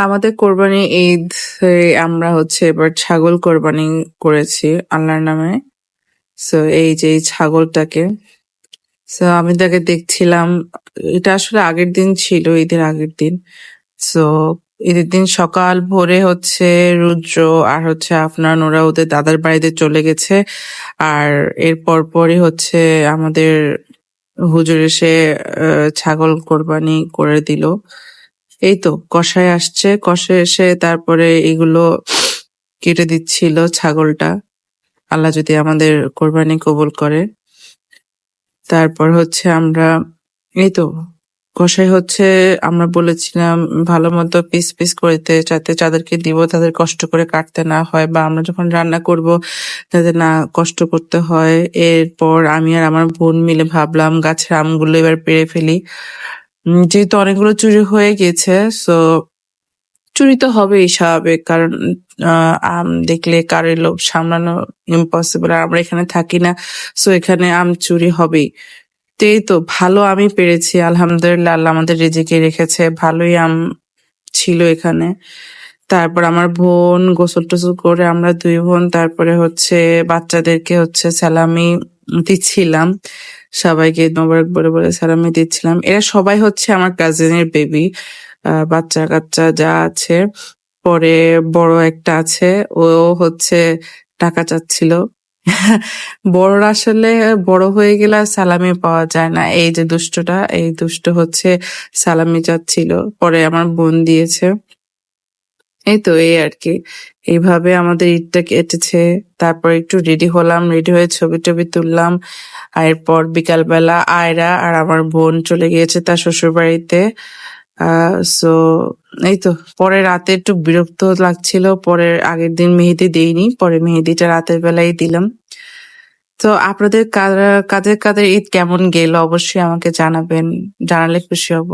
আমাদের কোরবানি ঈদ আমরা হচ্ছে এবার ছাগল কোরবানি করেছি আল্লাহর নামে। সো এই যে এই ছাগলটাকে, সো আমি তাকে দেখছিলাম। এটা আসলে আগের দিন ছিল, ঈদের আগের দিন। সো ঈদের দিন সকাল ভোরে হচ্ছে রুদ্র আর হচ্ছে আপনার ওরা ওদের দাদার বাড়িতে চলে গেছে। আর এর পরপরই হচ্ছে আমাদের হুজুর এসে ছাগল কোরবানি করে দিল। এই তো কসাই আসছে, কসাই এসে তারপরে এগুলো কেটে দিচ্ছিল ছাগলটা। আল্লাহ যদি আমাদের কোরবানি কবুল করে। তারপর হচ্ছে আমরা এই তো কসাই হচ্ছে আমরা বলেছিলাম ভালো মতো পিস পিস করতে, যাতে যাদেরকে দিব তাদের কষ্ট করে কাটতে না হয়, বা আমরা যখন রান্না করব তাদের না কষ্ট করতে হয়। এরপর আমি আর আমার বোন মিলে ভাবলাম গাছের আমগুলো এবার পেড়ে ফেলি। যেহেতু অনেকগুলো চুরি হয়ে গেছে, সো চুরি তো হবেই স্বাভাবিক, কারণ আম দেখলে কারোর লোভ সামলানো ইম্পসিবল। আর আমরা এখানে থাকি না, সো এখানে আম চুরি হবেই। তো এই তো ভালো আমি পেরেছি, আলহামদুলিল্লাহ। আল্লাহ আমাদের রিজিকে রেখেছে, ভালোই আম ছিল এখানে। তারপর আমার বোন গোসল টোসল করে আমরা দুই বোন তারপরে হচ্ছে বাচ্চাদেরকে হচ্ছে সালামি দিচ্ছিলাম, সবাইকে মোবারক বলে বলে সালামি দিচ্ছিলাম। এরা সবাই হচ্ছে আমার কাজিনের বেবি, বাচ্চা কাচ্চা যা আছে। পরে বড় একটা আছে, ও হচ্ছে টাকা চাচ্ছিল। বড়রা আসলে বড় হয়ে গেলে আর সালামি পাওয়া যায় না। এই যে দুষ্টটা, এই দুষ্ট হচ্ছে সালামি চাচ্ছিল, পরে আমার বোন দিয়েছে। এই তো এই আর কি, এইভাবে আমাদের ঈদটা কেটেছে। তারপর একটু রেডি হলাম, রেডি হয়ে ছবি টবি তুললাম। আর এরপর বিকালবেলা আয়রা আর আমার বোন চলে গিয়েছে তার শ্বশুর বাড়িতে। সো এই তো পরে রাতে একটু বিরক্ত লাগছিল, পরে আগের দিন মেহেদি দেইনি, পরে মেহেদিটা রাতের বেলায় দিলাম। তো আপনাদের কাদের কাদের ঈদ কেমন গেল অবশ্যই আমাকে জানাবেন, জানালে খুশি হব।